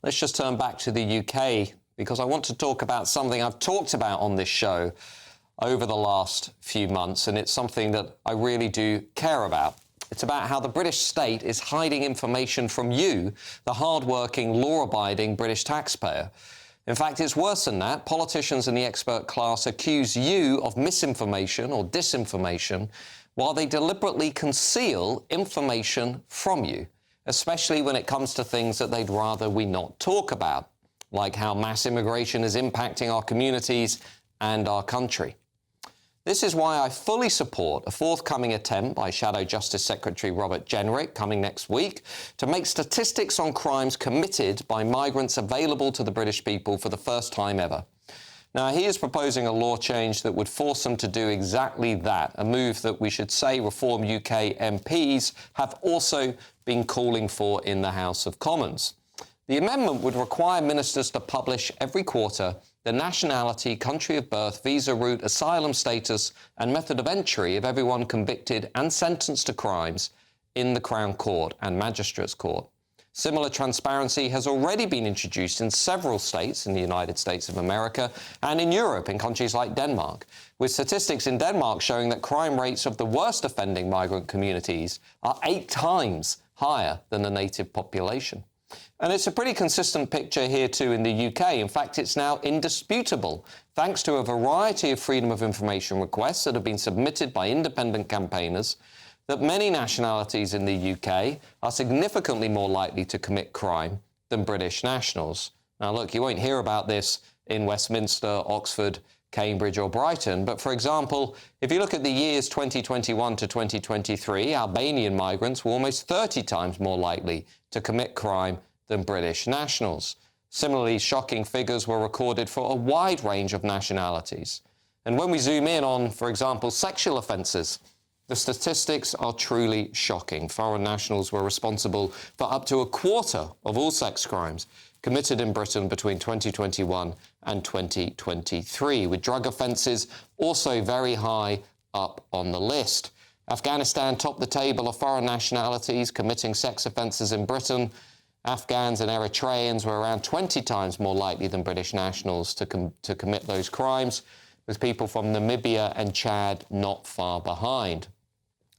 Let's just turn back to the UK because I want to talk about something I've talked about on this show over the last few months, and it's something that I really do care about. It's about how the British state is hiding information from you, the hard-working, law-abiding British taxpayer. In fact, it's worse than that. Politicians and the expert class accuse you of misinformation or disinformation while they deliberately conceal information from you, especially when it comes to things that they'd rather we not talk about, like how mass immigration is impacting our communities and our country. This is why I fully support a forthcoming attempt by Shadow Justice Secretary Robert Jenrick coming next week to make statistics on crimes committed by migrants available to the British people for the first time ever. Now, he is proposing a law change that would force them to do exactly that, a move that we should say Reform UK MPs have also been calling for in the House of Commons. The amendment would require ministers to publish every quarter the nationality, country of birth, visa route, asylum status and method of entry of everyone convicted and sentenced to crimes in the Crown Court and Magistrates' Court. Similar transparency has already been introduced in several states in the United States of America and in Europe in countries like Denmark, with statistics in Denmark showing that crime rates of the worst offending migrant communities are 8 times higher than the native population. And it's a pretty consistent picture here too in the UK. In fact, it's now indisputable, thanks to a variety of freedom of information requests that have been submitted by independent campaigners, that many nationalities in the UK are significantly more likely to commit crime than British nationals. Now, look, you won't hear about this in Westminster, Oxford, Cambridge or Brighton, but for example, if you look at the years 2021 to 2023, Albanian migrants were almost 30 times more likely to commit crime than British nationals. Similarly, shocking figures were recorded for a wide range of nationalities. And when we zoom in on, for example, sexual offences, the statistics are truly shocking. Foreign nationals were responsible for up to a quarter of all sex crimes committed in Britain between 2021 and 2023, with drug offences also very high up on the list. Afghanistan topped the table of foreign nationalities committing sex offences in Britain. Afghans and Eritreans were around 20 times more likely than British nationals to commit those crimes, with people from Namibia and Chad not far behind.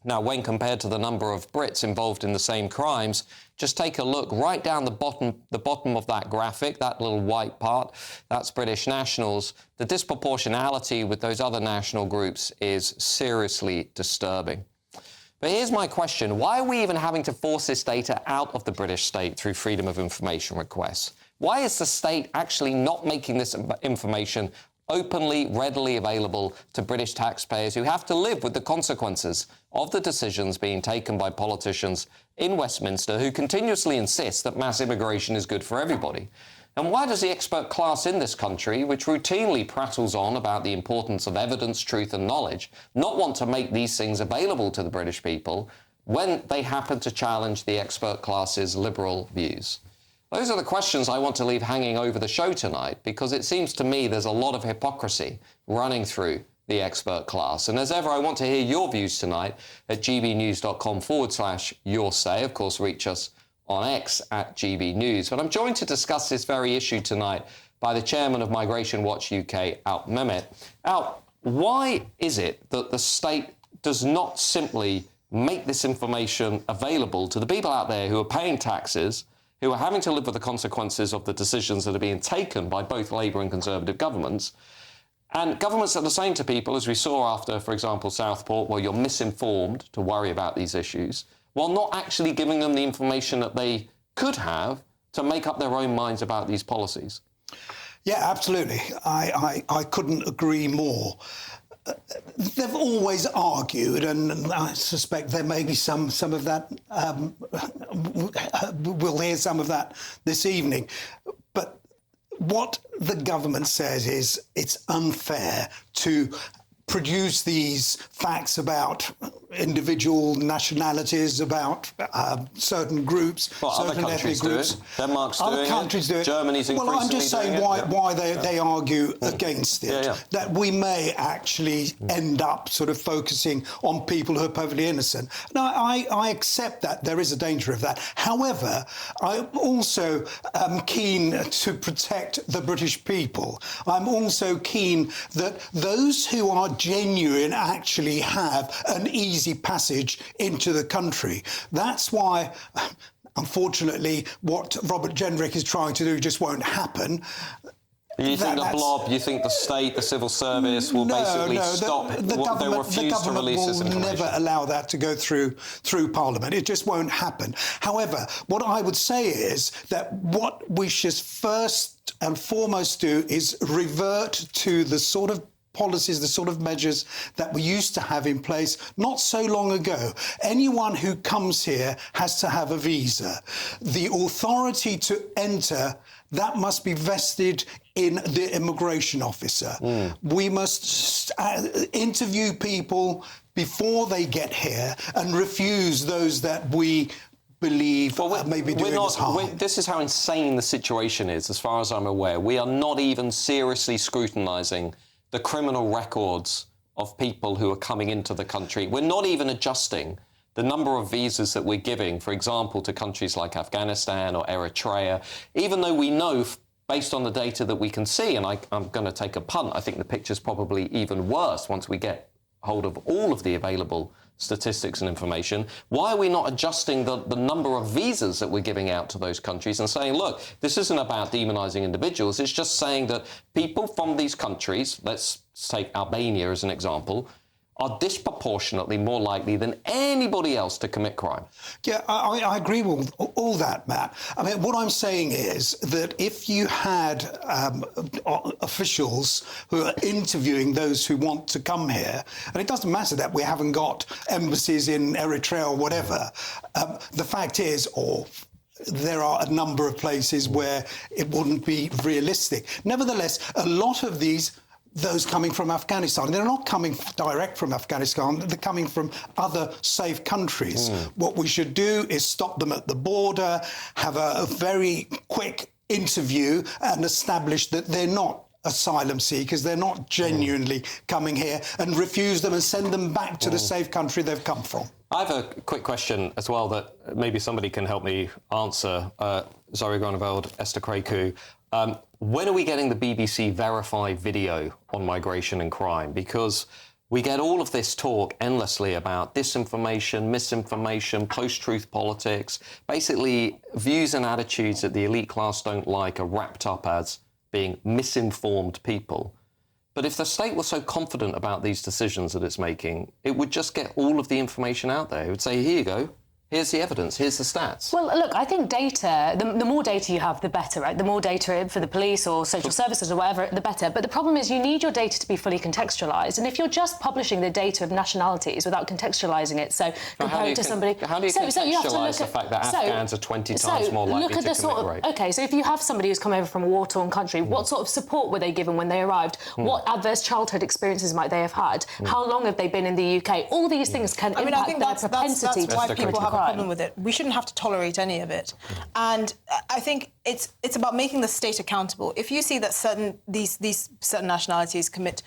Now, when compared to the number of Brits involved in the same crimes, just take a look right down the bottom of that graphic, that little white part, that's British nationals. The disproportionality with those other national groups is seriously disturbing. But here's my question. Why are we even having to force this data out of the British state through freedom of information requests? Why is the state actually not making this information openly, readily available to British taxpayers who have to live with the consequences of the decisions being taken by politicians in Westminster who continuously insist that mass immigration is good for everybody? And why does the expert class in this country, which routinely prattles on about the importance of evidence, truth and knowledge, not want to make these things available to the British people when they happen to challenge the expert class's liberal views? Those are the questions I want to leave hanging over the show tonight, because it seems to me there's a lot of hypocrisy running through the expert class. And as ever, I want to hear your views tonight at gbnews.com/your say. Of course, reach us on X at GB News. But I'm joined to discuss this very issue tonight by the chairman of Migration Watch UK, Mehmet. Why is it that the state does not simply make this information available to the people out there who are paying taxes, who are having to live with the consequences of the decisions that are being taken by both Labour and Conservative governments, and governments that are saying to people, as we saw after, for example, Southport, well, you're misinformed to worry about these issues, while not actually giving them the information that they could have to make up their own minds about these policies? Yeah, absolutely. I couldn't agree more. They've always argued, and I suspect there may be some of that, we'll hear some of that this evening. But what the government says is it's unfair to produce these facts about individual nationalities, about certain groups, certain ethnic groups. Denmark's doing it. Other countries do it. Germany's increasingly Well, I'm just saying why they argue against it. That we may actually end up sort of focusing on people who are perfectly innocent. And I accept that there is a danger of that. However, I also am keen to protect the British people. I'm also keen that those who are genuine actually have an easy passage into the country. That's why, unfortunately, what Robert Jenrick is trying to do just won't happen. You think the blob, you think the state, the civil service will basically stop, they'll refuse to release this information? The government will never allow that to go through Parliament. It just won't happen. However, what I would say is that what we should first and foremost do is revert to the sort of policies, the sort of measures that we used to have in place not so long ago. Anyone who comes here has to have a visa. The authority to enter, that must be vested in the immigration officer. We must interview people before they get here and refuse those that we believe may be doing us harm. This is how insane the situation is, as far as I'm aware. We are not even seriously scrutinising the criminal records of people who are coming into the country. We're not even adjusting the number of visas that we're giving, for example, to countries like Afghanistan or Eritrea, even though we know, based on the data that we can see, and I'm going to take a punt, I think the picture's probably even worse once we get hold of all of the available statistics and information. Why are we not adjusting the number of visas that we're giving out to those countries and saying, look, this isn't about demonising individuals, it's just saying that people from these countries, let's take Albania as an example, are disproportionately more likely than anybody else to commit crime. Yeah, I agree with all that, Matt. I mean, what I'm saying is that if you had officials who are interviewing those who want to come here, and it doesn't matter that we haven't got embassies in Eritrea or whatever, the fact is, there are a number of places where it wouldn't be realistic. Nevertheless, a lot of those coming from Afghanistan, they're not coming direct from Afghanistan, they're coming from other safe countries. What we should do is stop them at the border, have a very quick interview and establish that they're not asylum seekers, they're not genuinely coming here, and refuse them and send them back to the safe country they've come from. I have a quick question as well that maybe somebody can help me answer. Zoe Groneveld, Esther Kreku. When are we getting the BBC verified video on migration and crime? Because we get all of this talk endlessly about disinformation, misinformation, post-truth politics. Basically, views and attitudes that the elite class don't like are wrapped up as being misinformed people. But if the state was so confident about these decisions that it's making, it would just get all of the information out there. It would say, here you go. Here's the evidence, here's the stats. Well, look, I think data, the more data you have, the better, right? The more data for the police or social services or whatever, the better. But the problem is you need your data to be fully contextualised. And if you're just publishing the data of nationalities without contextualising it, so compare it to somebody... How do you contextualise the fact that Afghans are 20 times more likely to commit rape? OK, so if you have somebody who's come over from a war-torn country, what sort of support were they given when they arrived? What adverse childhood experiences might they have had? How long have they been in the UK? All these things can impact their propensity that's why people have a problem with it. We shouldn't have to tolerate any of it. And I think it's about making the state accountable. If you see that these certain nationalities commit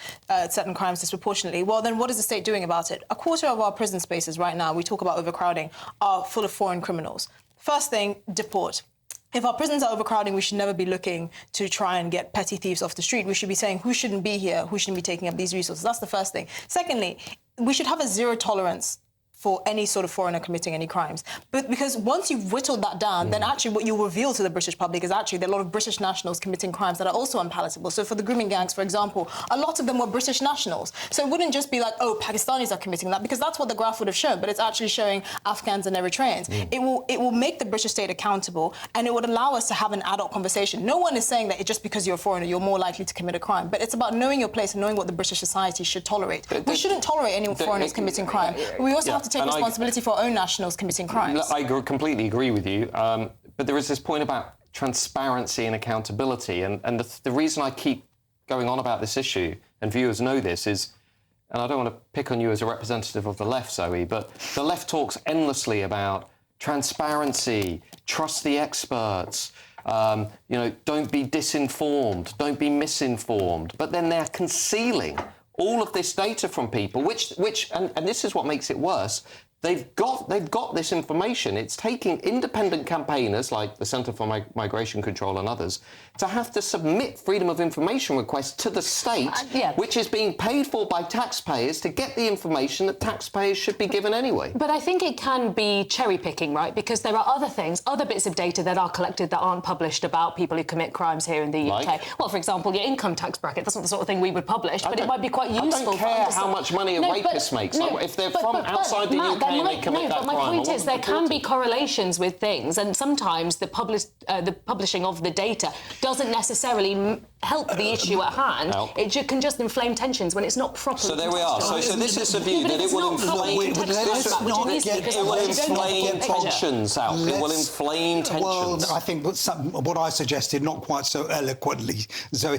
certain crimes disproportionately, well, then what is the state doing about it? A quarter of our prison spaces right now, we talk about overcrowding, are full of foreign criminals. First thing, deport. If our prisons are overcrowding, we should never be looking to try and get petty thieves off the street. We should be saying who shouldn't be here, who shouldn't be taking up these resources. That's the first thing. Secondly, we should have a zero tolerance for any sort of foreigner committing any crimes. But because once you've whittled that down, then actually what you reveal to the British public is actually there are a lot of British nationals committing crimes that are also unpalatable. So for the grooming gangs, for example, a lot of them were British nationals. So it wouldn't just be like, oh, Pakistanis are committing that, because that's what the graph would have shown, but it's actually showing Afghans and Eritreans. It will make the British state accountable, and it would allow us to have an adult conversation. No one is saying that just because you're a foreigner, you're more likely to commit a crime, but it's about knowing your place and knowing what the British society should tolerate. We shouldn't tolerate any foreigners committing crime. We also have to take responsibility for our own nationals committing crimes. I completely agree with you, but there is this point about transparency and accountability, and the reason I keep going on about this issue, and viewers know this, is and I don't want to pick on you as a representative of the left, Zoe, but the left talks endlessly about transparency, trust the experts, don't be disinformed, don't be misinformed. But then they're concealing all of this data from people, which and this is what makes it worse. They've got this information. It's taking independent campaigners like the Centre for Migration Control and others to have to submit freedom of information requests to the state, which is being paid for by taxpayers to get the information that taxpayers should be given anyway. But I think it can be cherry picking, right? Because there are other things, other bits of data that are collected that aren't published about people who commit crimes here in the UK. Well, for example, your income tax bracket. That's not the sort of thing we would publish, but it might be quite useful. I don't care how much money a rapist makes. If they're from outside the UK and they commit that crime. But my point is there can be correlations with things, and sometimes the publishing of the data doesn't necessarily help the issue at hand. It can just inflame tensions when it's not properly. So there we are. So this is the view that it will inflame tensions out. It will inflame tensions. Well, I think what I suggested, not quite so eloquently, Zoe.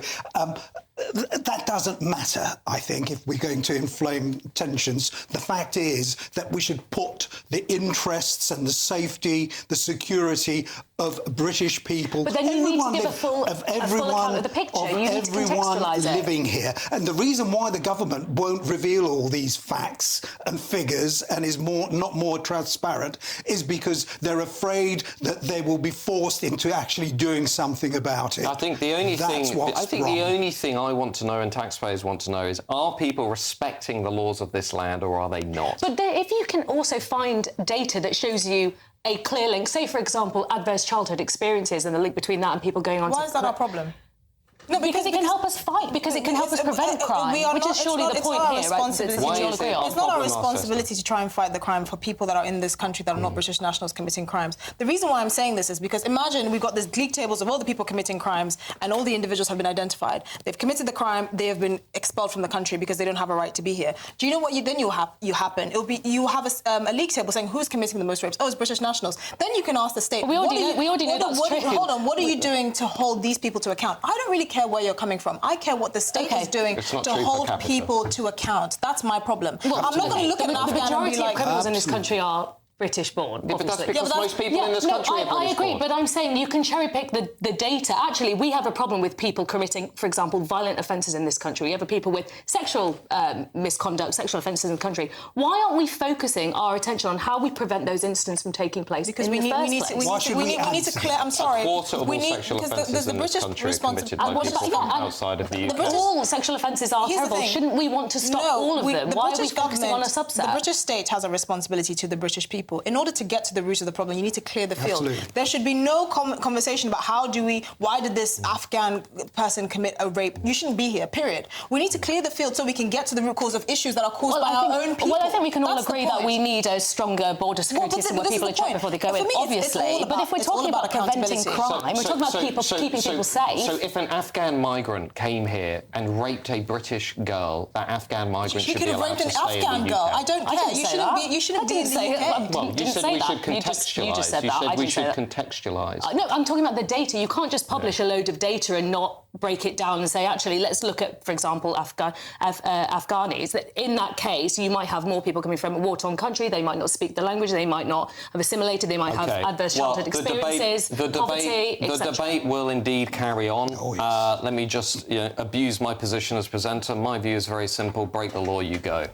That doesn't matter, I think, if we're going to inflame tensions. The fact is that we should put the interests and the safety, the security of British people, but then you need to give a full account of the picture. You need to contextualise it. Living here. And the reason why the government won't reveal all these facts and figures and is not more transparent is because they're afraid that they will be forced into actually doing something about it. I think the only thing I want to know and taxpayers want to know is, are people respecting the laws of this land or are they not? But if you can also find data that shows you a clear link, say, for example, adverse childhood experiences and the link between that and people going on Why is that our problem? No, because it can help us fight, because it can help us prevent crime, which is surely the point here, right? It's not our responsibility to try and fight the crime for people that are in this country that are not British nationals committing crimes. The reason why I'm saying this is because imagine we've got these league tables of all the people committing crimes and all the individuals have been identified. They've committed the crime, they have been expelled from the country because they don't have a right to be here. Do you know what you happen? It'll be you have a league table saying who's committing the most rapes. Oh, it's British nationals. Then you can ask the state. We already know that's true. Hold on, what are you doing to hold these people to account? I don't really care where you're coming from. I care what the state is doing to hold people to account. That's my problem. Well, I'm not going to look at an Afghan and be like... The majority of criminals in this country are British-born, but that's because most people in this country are British-born. I agree, but I'm saying you can cherry-pick the data. Actually, we have a problem with people committing, for example, violent offences in this country. We have people with sexual misconduct, sexual offences in the country. Why aren't we focusing our attention on how we prevent those incidents from taking place because in the first place? We need to clear... I'm sorry. A quarter of all sexual offences in this country are committed by people from outside of the UK. All sexual offences are terrible. Shouldn't we want to stop all of them? Why are we focusing on a subset? The British state has a responsibility to the British people. In order to get to the root of the problem, you need to clear the field. Absolutely. There should be no conversation about why did this Afghan person commit a rape? You shouldn't be here, period. We need to clear the field so we can get to the root cause of issues that are caused by our own people. Well, I think we can all agree that we need a stronger border security system where people are checked before they go in, obviously. But if we're talking about preventing crime, we're talking about keeping people safe. So if an Afghan migrant came here and raped a British girl, that Afghan migrant should be allowed to stay in the UK. He could have raped an Afghan girl. I don't care. You shouldn't be in the UK. Well, you said we should contextualise. You just said that. You said we should contextualise. No, I'm talking about the data. You can't just publish a load of data and not break it down and say, actually, let's look at, for example, Afghanis. In that case, you might have more people coming from a war-torn country. They might not speak the language. They might not have assimilated. They might have adverse childhood experiences, poverty, The debate will indeed carry on. Oh, yes. Let me just abuse my position as presenter. My view is very simple. Break the law, you go.